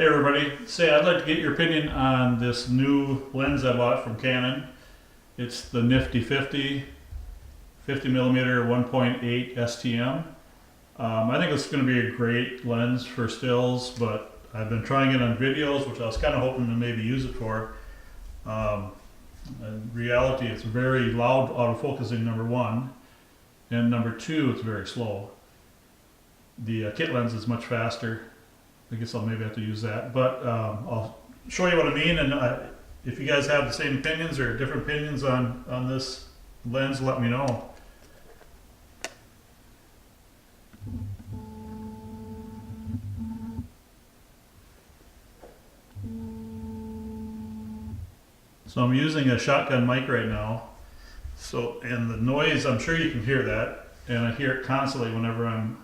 Hey everybody, I'd like to get your opinion on this new lens I bought from Canon. It's the Nifty 50, 50mm 1.8 STM. I think it's going to be a great lens for stills, but I've been trying it on videos, which I was kind of hoping to maybe use it for. In reality, it's very loud autofocusing, number one, and number two, it's very slow. The kit lens is much faster. I guess I'll maybe have to use that, but I'll show you what I mean, and if you guys have the same opinions or different opinions on this lens, let me know. So I'm using a shotgun mic right now, and the noise, I'm sure you can hear that, and I hear it constantly whenever I'm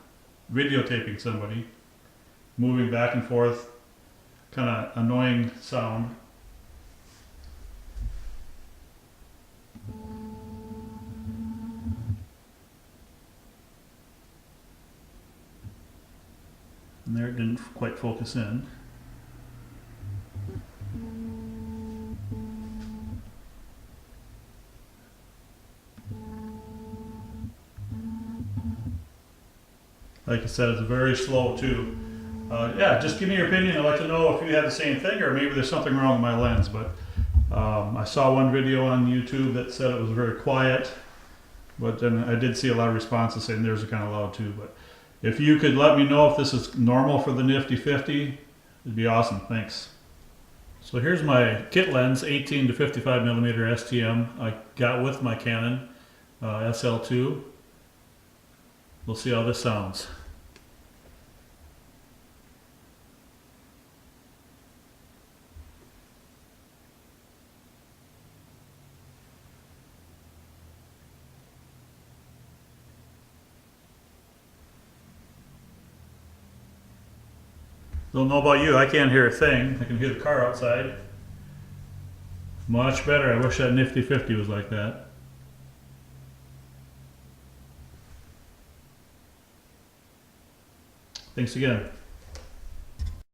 videotaping somebody. Moving back and forth, kind of annoying sound. And there it didn't quite focus in. Like I said, it's very slow too. Yeah, just give me your opinion. I'd like to know if you have the same thing, or maybe there's something wrong with my lens. But I saw one video on YouTube that said it was very quiet, but then I did see a lot of responses saying theirs are kind of loud too. But if you could let me know if this is normal for the Nifty 50, it'd be awesome. Thanks. So here's my kit lens, 18 to 55mm STM I got with my Canon SL2. We'll see how this sounds. Don't know about you, I can't hear a thing. I can hear the car outside. Much better. I wish that Nifty 50 was like that. Thanks again.